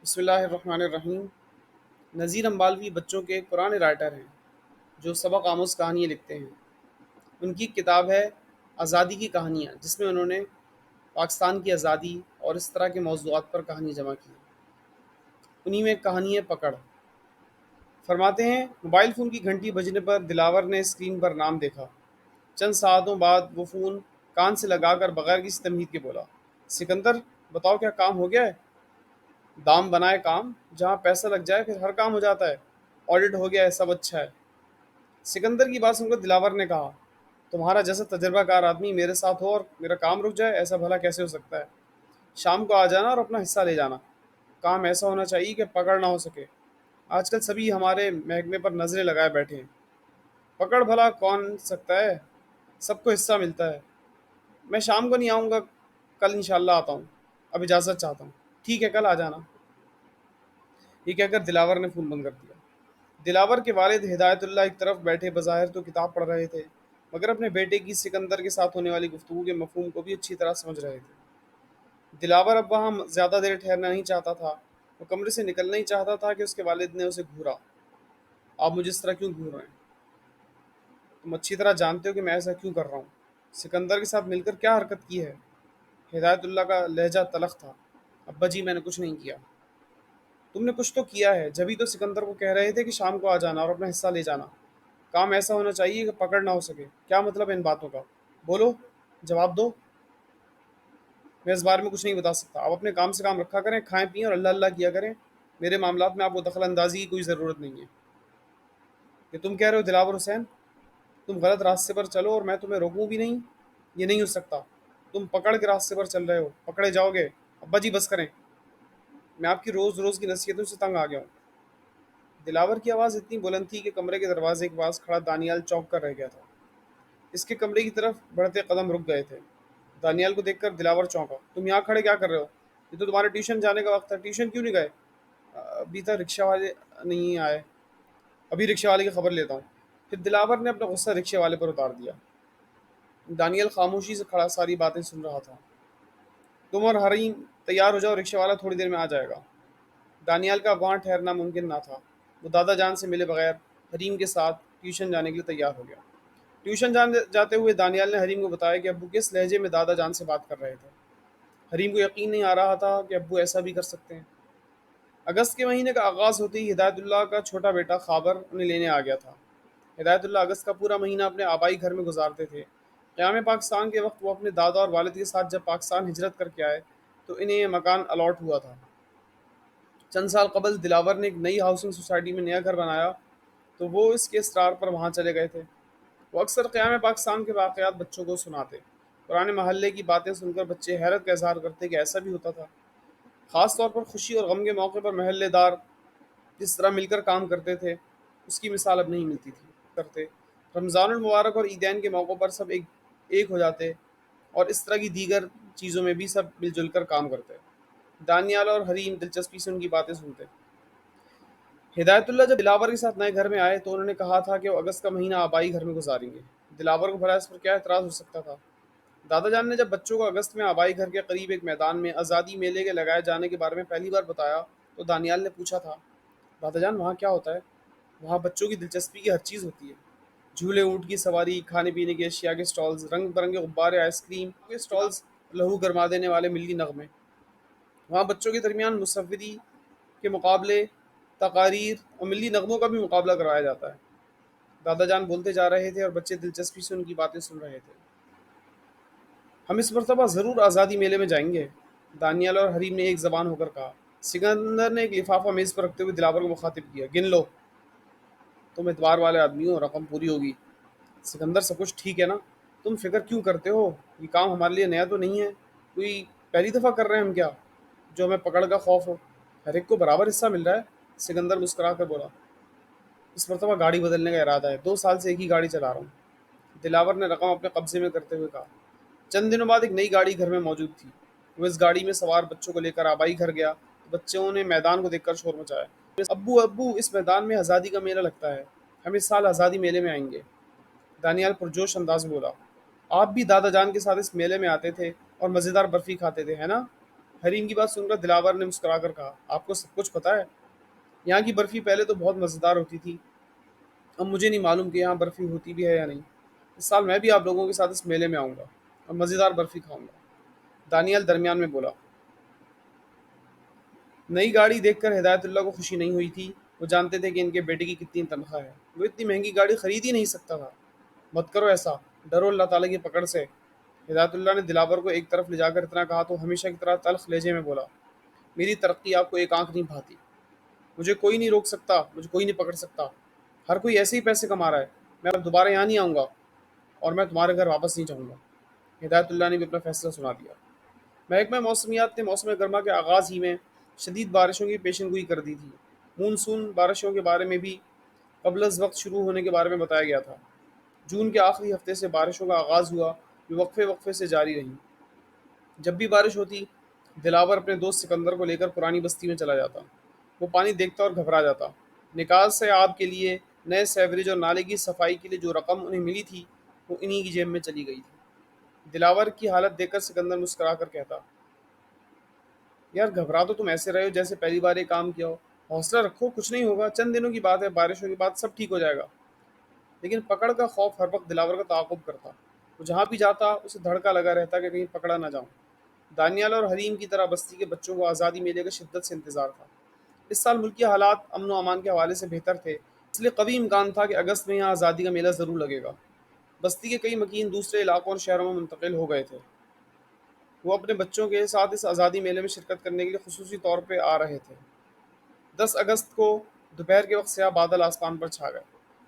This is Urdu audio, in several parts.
بسم اللہ الرحمن الرحیم۔ نذیر امبالوی بچوں کے ایک پرانے رائٹر ہیں جو سبق آموز کہانیاں لکھتے ہیں۔ ان کی کتاب ہے آزادی کی کہانیاں، جس میں انہوں نے پاکستان کی آزادی اور اس طرح کے موضوعات پر کہانی جمع کی۔ انہی میں ایک کہانی ہے پکڑ۔ فرماتے ہیں موبائل فون کی گھنٹی بجنے پر دلاور نے اسکرین پر نام دیکھا۔ چند ساعتوں بعد وہ فون کان سے لگا کر بغیر کسی تمہید کے بولا، سکندر بتاؤ کیا کام ہو گیا ہے؟ دام بنائے کام، جہاں پیسہ لگ جائے پھر ہر کام ہو جاتا ہے۔ آڈٹ ہو گیا ہے، سب اچھا ہے۔ سکندر کی بات سن کر دلاور نے کہا، تمہارا جیسا تجربہ کار آدمی میرے ساتھ ہو اور میرا کام رک جائے، ایسا بھلا کیسے ہو سکتا ہے؟ شام کو آ جانا اور اپنا حصہ لے جانا۔ کام ایسا ہونا چاہیے کہ پکڑ نہ ہو سکے۔ آج کل سبھی ہمارے محکمے پر نظریں لگائے بیٹھے ہیں، پکڑ بھلا کون سکتا ہے؟ سب کو حصہ ملتا ہے۔ میں شام کو نہیں آؤں گا، کل انشاءاللہ آتا ہوں، اب اجازت چاہتا ہوں۔ ٹھیک ہے، کل آ جانا۔ یہ کہہ کر دلاور نے فون بند کر دیا۔ دلاور کے والد ہدایت اللہ ایک طرف بیٹھے بظاہر تو کتاب پڑھ رہے تھے، مگر اپنے بیٹے کی سکندر کے ساتھ ہونے والی گفتگو کے مفہوم کو بھی اچھی طرح سمجھ رہے تھے۔ دلاور اب وہاں زیادہ دیر ٹھہرنا نہیں چاہتا تھا۔ وہ کمرے سے نکلنا ہی چاہتا تھا کہ اس کے والد نے اسے گھورا۔ آپ مجھے اس طرح کیوں گھور رہے ہیں؟ تم اچھی طرح جانتے ہو کہ میں ایسا کیوں کر رہا ہوں۔ سکندر کے ساتھ مل کر کیا حرکت کی ہے؟ ہدایت اللہ کا لہجہ تلخ تھا۔ ابا جی، میں نے کچھ نہیں کیا۔ تم نے کچھ تو کیا ہے، جبھی تو سکندر کو کہہ رہے تھے کہ شام کو آ جانا اور اپنا حصہ لے جانا۔ کام ایسا ہونا چاہیے کہ پکڑ نہ ہو سکے۔ کیا مطلب ہے ان باتوں کا؟ بولو، جواب دو۔ میں اس بارے میں کچھ نہیں بتا سکتا۔ آپ اپنے کام سے کام رکھا کریں، کھائیں پئیں اور اللہ اللہ کیا کریں۔ میرے معاملات میں آپ کو دخل اندازی کی کوئی ضرورت نہیں ہے۔ کہ تم کہہ رہے ہو دلاور حسین، تم غلط راستے پر چلو اور میں تمہیں روکوں بھی نہیں؟ یہ نہیں ہو سکتا۔ تم پکڑ کے راستے پر چل رہے ہو، پکڑے جاؤ گے۔ ابا جی بس کریں، میں آپ کی روز روز کی نصیحتوں سے تنگ آ گیا ہوں۔ دلاور کی آواز اتنی بلند تھی کہ کمرے کے دروازے کے پاس کھڑا دانیال چونک کر رہ گیا تھا۔ اس کے کمرے کی طرف بڑھتے قدم رک گئے تھے۔ دانیال کو دیکھ کر دلاور چونکا۔ تم یہاں کھڑے کیا کر رہے ہو؟ یہ تو تمہارے ٹیوشن جانے کا وقت ہے۔ ٹیوشن کیوں نہیں گئے؟ ابھی تک رکشہ والے نہیں آئے، ابھی رکشے والے کی خبر لیتا ہوں۔ پھر دلاور نے اپنا غصہ رکشے والے پر اتار دیا۔ دانیال خاموشی سے کھڑا ساری باتیں سن رہا تھا۔ تم اور حریم تیار ہو جاؤ، رکشے والا تھوڑی دیر میں آ جائے گا۔ دانیال کا وہاں ٹھہرنا ممکن نہ تھا۔ وہ دادا جان سے ملے بغیر حریم کے ساتھ ٹیوشن جانے کے لیے تیار ہو گیا۔ ٹیوشن جاتے ہوئے دانیال نے حریم کو بتایا کہ ابو کس لہجے میں دادا جان سے بات کر رہے تھے۔ حریم کو یقین نہیں آ رہا تھا کہ ابو ایسا بھی کر سکتے ہیں۔ اگست کے مہینے کا آغاز ہوتے ہی ہدایت اللہ کا چھوٹا بیٹا خابر انہیں لینے آ گیا تھا۔ ہدایت اللہ اگست کا پورا مہینہ اپنے آبائی گھر میں گزارتے تھے۔ قیام پاکستان کے وقت وہ اپنے دادا اور والد کے ساتھ جب پاکستان ہجرت کر کے آئے تو انہیں یہ مکان الاٹ ہوا تھا۔ چند سال قبل دلاور نے ایک نئی ہاؤسنگ سوسائٹی میں نیا گھر بنایا تو وہ اس کے اصرار پر وہاں چلے گئے تھے۔ وہ اکثر قیام پاکستان کے واقعات بچوں کو سناتے۔ پرانے محلے کی باتیں سن کر بچے حیرت کا اظہار کرتے کہ ایسا بھی ہوتا تھا۔ خاص طور پر خوشی اور غم کے موقع پر محلے دار جس طرح مل کر کام کرتے تھے، اس کی مثال اب نہیں ملتی تھی کرتے۔ رمضان المبارک اور عیدین کے موقعوں پر سب ایک ہو جاتے اور اس طرح کی دیگر چیزوں میں بھی سب مل جل کر کام کرتے۔ دانیال اور حریم دلچسپی سے ان کی باتیں سنتے۔ ہدایت اللہ جب دلاور کے ساتھ نئے گھر میں آئے تو انہوں نے کہا تھا کہ وہ اگست کا مہینہ آبائی گھر میں گزاریں گے۔ دلاور کو بھلا اس پر کیا اعتراض ہو سکتا تھا؟ دادا جان نے جب بچوں کو اگست میں آبائی گھر کے قریب ایک میدان میں آزادی میلے کے لگائے جانے کے بارے میں پہلی بار بتایا تو دانیال نے پوچھا تھا، دادا جان وہاں کیا ہوتا ہے؟ وہاں بچوں کی دلچسپی کی ہر چیز ہوتی ہے۔ جھولے، اونٹ کی سواری، کھانے پینے کی اشیاء کے سٹالز، رنگ برنگے غبارے، آئس کریم کے سٹالز، لہو گرما دینے والے ملی نغمے۔ وہاں بچوں کے درمیان مصوری کے مقابلے، تقاریر اور ملی نغموں کا بھی مقابلہ کروایا جاتا ہے۔ دادا جان بولتے جا رہے تھے اور بچے دلچسپی سے ان کی باتیں سن رہے تھے۔ ہم اس مرتبہ ضرور آزادی میلے میں جائیں گے، دانیال اور حریم نے ایک زبان ہو کر کہا۔ سکندر نے ایک لفافہ میز پر رکھتے ہوئے دلاور کو مخاطب کیا، گن لو، تم اعتبار والے آدمی ہو، رقم پوری ہوگی۔ سکندر سب کچھ ٹھیک ہے نا؟ تم فکر کیوں کرتے ہو؟ یہ کام ہمارے لیے نیا تو نہیں ہے، کوئی پہلی دفعہ کر رہے ہیں ہم کیا جو ہمیں پکڑ کا خوف ہو؟ ہر ایک کو برابر حصہ مل رہا ہے، سکندر مسکرا کر بولا۔ اس مرتبہ گاڑی بدلنے کا ارادہ ہے، 2 سال سے ایک ہی گاڑی چلا رہا ہوں، دلاور نے رقم اپنے قبضے میں کرتے ہوئے کہا۔ چند دنوں بعد ایک نئی گاڑی گھر میں موجود تھی۔ وہ اس گاڑی میں سوار بچوں کو لے کر آبائی گھر گیا تو بچوں نے میدان کو دیکھ کر شور مچایا، ابو ابو اس میدان میں آزادی کا میلہ لگتا ہے، ہم اس سال آزادی میلے میں آئیں گے۔ دانیال پرجوش انداز میں بولا، آپ بھی دادا جان کے ساتھ اس میلے میں آتے تھے اور مزیدار برفی کھاتے تھے، ہے نا؟ حریم کی بات سن کر دلاور نے مسکرا کر کہا، آپ کو سب کچھ پتہ ہے؟ یہاں کی برفی پہلے تو بہت مزیدار ہوتی تھی، اب مجھے نہیں معلوم کہ یہاں برفی ہوتی بھی ہے یا نہیں۔ اس سال میں بھی آپ لوگوں کے ساتھ اس میلے میں آؤں گا اور مزیدار برفی کھاؤں گا۔ دانیال درمیان میں بولا۔ نئی گاڑی دیکھ کر ہدایت اللہ کو خوشی نہیں ہوئی تھی، وہ جانتے تھے کہ ان کے بیٹے کی کتنی تنخواہ ہے، وہ اتنی مہنگی گاڑی خرید ہی نہیں سکتا تھا۔ مت کرو ایسا، ڈرو اللہ تعالیٰ کی پکڑ سے۔ ہدایت اللہ نے دلاور کو ایک طرف لے جا کر اتنا کہا تو ہمیشہ کی طرح تلخ لہجے میں بولا، میری ترقی آپ کو ایک آنکھ نہیں بھاتی، مجھے کوئی نہیں روک سکتا، مجھے کوئی نہیں پکڑ سکتا، ہر کوئی ایسے ہی پیسے کما رہا ہے، میں اب دوبارہ یہاں نہیں آؤں گا اور میں تمہارے گھر واپس نہیں جاؤں گا۔ ہدایت اللہ نے بھی اپنا فیصلہ سنا دیا۔ محکمہ موسمیات نے موسم گرما کے آغاز ہی میں شدید بارشوں کی پیشن گوئی کر دی تھی۔ مونسون بارشوں کے بارے میں بھی قبل از وقت شروع ہونے کے بارے میں بتایا گیا تھا۔ جون کے آخری ہفتے سے بارشوں کا آغاز ہوا جو وقفے وقفے سے جاری رہیں۔ جب بھی بارش ہوتی دلاور اپنے دوست سکندر کو لے کر پرانی بستی میں چلا جاتا۔ وہ پانی دیکھتا اور گھبرا جاتا۔ نکاس سے آب کے لیے، نئے سیوریج اور نالے کی صفائی کے لیے جو رقم انہیں ملی تھی وہ انہی کی جیب میں چلی گئی تھی۔ دلاور کی حالت دیکھ کر سکندر مسکرا کر کہتا، یار گھبرا تو تم ایسے رہے ہو جیسے پہلی بار یہ کام کیا ہو، حوصلہ رکھو، کچھ نہیں ہوگا، چند دنوں کی بات ہے، بارشوں کے بعد سب ٹھیک ہو جائے گا۔ لیکن پکڑ کا خوف ہر وقت دلاور کا تعاقب کرتا۔ وہ جہاں بھی جاتا اسے دھڑکا لگا رہتا کہ کہیں پکڑا نہ جاؤں۔ دانیال اور حریم کی طرح بستی کے بچوں کو آزادی میلے کا شدت سے انتظار تھا۔ اس سال ملکی حالات امن و امان کے حوالے سے بہتر تھے، اس لیے قوی امکان تھا کہ اگست میں یہاں آزادی کا میلہ ضرور لگے گا۔ بستی کے کئی مکین دوسرے علاقوں اور شہروں میں منتقل ہو گئے تھے۔ وہ اپنے بچوں کے ساتھ اس آزادی میلے میں شرکت کرنے کے لیے خصوصی طور پہ آ رہے تھے۔ 10 اگست کو دوپہر کے وقت سیاہ بادل آسمان پر چھا گئے۔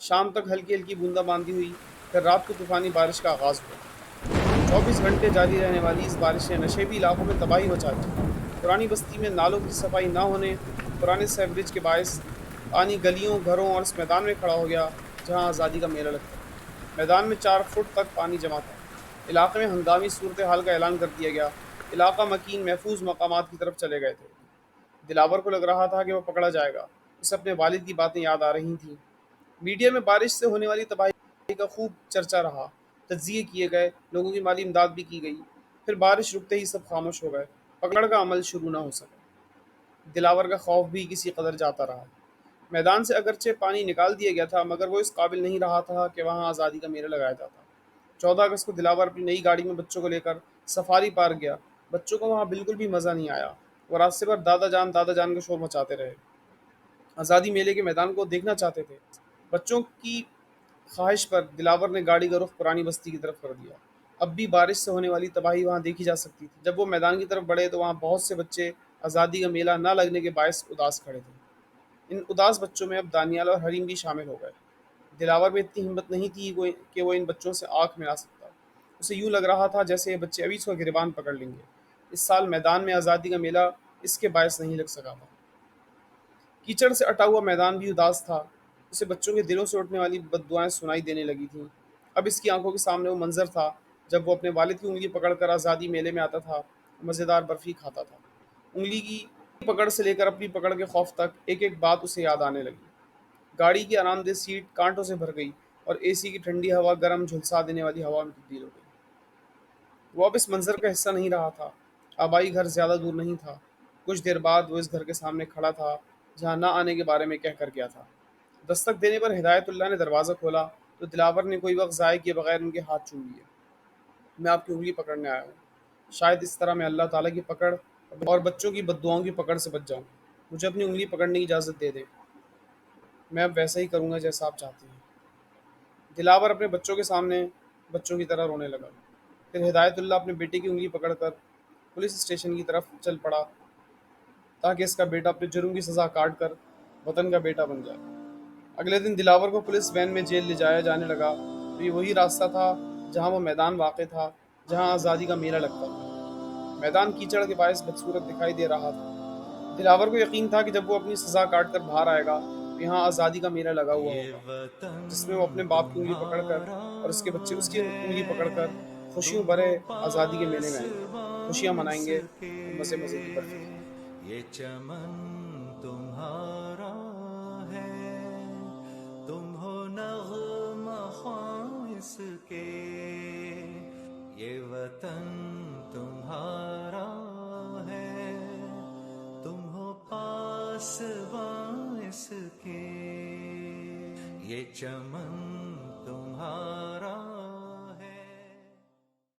شام تک ہلکی ہلکی بوندا باندی ہوئی، پھر رات کو طوفانی بارش کا آغاز ہوا۔ 24 گھنٹے جاری رہنے والی اس بارش نے نشیبی علاقوں میں تباہی مچا دی۔ پرانی بستی میں نالوں کی صفائی نہ ہونے، پرانے سیوریج کے باعث پانی گلیوں، گھروں اور اس میدان میں کھڑا ہو گیا جہاں آزادی کا میلہ لگتا تھا۔ میدان میں 4 فٹ تک پانی جمع تھا۔ علاقے میں ہنگامی صورتحال کا اعلان کر دیا گیا۔ علاقہ مکین محفوظ مقامات کی طرف چلے گئے تھے۔ دلاور کو لگ رہا تھا کہ وہ پکڑا جائے گا۔ اسے اپنے والد کی باتیں یاد آ رہی تھیں۔ میڈیا میں بارش سے ہونے والی تباہی کا خوب چرچا رہا، تجزیے کیے گئے، لوگوں کی مالی امداد بھی کی گئی۔ پھر بارش رکتے ہی سب خاموش ہو گئے، پکڑ کا عمل شروع نہ ہو سکا۔ دلاور کا خوف بھی کسی قدر جاتا رہا۔ میدان سے اگرچہ پانی نکال دیا گیا تھا مگر وہ اس قابل نہیں رہا تھا کہ وہاں آزادی کا میلہ لگایا جاتا۔ 14 اگست کو دلاور اپنی نئی گاڑی میں بچوں کو لے کر سفاری پارک گیا۔ بچوں کو وہاں بالکل بھی مزہ نہیں آیا۔ وہ راستے پر دادا جان کا شور مچاتے رہے، آزادی میلے کے میدان کو دیکھنا چاہتے تھے۔ بچوں کی خواہش پر دلاور نے گاڑی کا رخ پرانی بستی کی طرف کر دیا۔ اب بھی بارش سے ہونے والی تباہی وہاں دیکھی جا سکتی تھی۔ جب وہ میدان کی طرف بڑھے تو وہاں بہت سے بچے آزادی کا میلہ نہ لگنے کے باعث اداس کھڑے تھے۔ ان اداس بچوں میں اب دانیال اور حریم بھی شامل ہو گئے۔ دلاور میں اتنی ہمت نہیں تھی کہ وہ ان بچوں سے آنکھ ملا سکتا۔ اسے یوں لگ رہا تھا جیسے یہ بچے ابھی اس کا گریبان پکڑ لیں گے۔ اس سال میدان میں آزادی کا میلہ اس کے باعث نہیں لگ سکا تھا۔ کیچڑ سے اٹا ہوا میدان بھی اداس تھا، اسے بچوں کے دلوں سے اٹھنے والی بد دعائیں سنائی دینے لگی تھیں۔ اب اس کی آنکھوں کے سامنے وہ منظر تھا جب وہ اپنے والد کی انگلی پکڑ کر آزادی میلے میں آتا تھا اور مزیدار برفی کھاتا تھا۔ انگلی کی پکڑ سے لے کر اپنی پکڑ کے خوف تک ایک ایک بات اسے یاد آنے لگی۔ گاڑی کی آرام دہ سیٹ کانٹوں سے بھر گئی اور اے سی کی ٹھنڈی ہوا گرم جھلسا دینے والی ہوا میں تبدیل ہو گئی۔ وہ اب اس منظر کا حصہ نہیں رہا تھا۔ آبائی گھر زیادہ دور نہیں تھا۔ کچھ دیر بعد وہ اس گھر کے سامنے کھڑا تھا جہاں نہ آنے کے بارے میں کہہ کر گیا تھا۔ دستک دینے پر ہدایت اللہ نے دروازہ کھولا تو دلاور نے کوئی وقت ضائع کیے بغیر ان کے ہاتھ چوم لیے۔ میں آپ کی انگلی پکڑنے آیا ہوں، شاید اس طرح میں اللہ تعالیٰ کی پکڑ اور بچوں کی بد دعاؤں کی پکڑ سے بچ جاؤں۔ مجھے اپنی انگلی پکڑنے کی اجازت دے دیں، میں اب ویسا ہی کروں گا جیسا آپ چاہتے ہیں۔ دلاور اپنے بچوں کے سامنے بچوں کی طرح رونے لگا۔ پھر ہدایت اللہ اپنے بیٹے کی انگلی پکڑ کر پولیس اسٹیشن کی طرف چل پڑا تاکہ اس کا بیٹا اپنے جرم کی سزا کاٹ کر وطن کا بیٹا بن جائے۔ اگلے دن دلاور کو پولیس وین میں جیل لے جایا جانے لگا تو یہ وہی راستہ تھا جہاں وہ میدان واقع تھا جہاں آزادی کا میلہ لگتا تھا۔ میدان کیچڑ کے باعث بدصورت دکھائی دے رہا تھا۔ دلاور کو یقین تھا کہ جب وہ اپنی سزا کاٹ کر باہر آئے گا تو یہاں آزادی کا میلہ لگا ہوا ہوگا جس میں وہ اپنے باپ کی انگلی پکڑ کر اور اس کے بچے اس کی انگلی پکڑ کر خوشیوں بھرے آزادی کے میلے میں آئیں گے، خوشیاں منائیں گے اور مزے مزے کی برفی کھائیں گے۔ یہ چمن تمہارا ہے، تم ہو نغمہ خواں اس کے، یہ وطن تمہارا ہے، پاسباں اس کے، یہ چمن تمہارا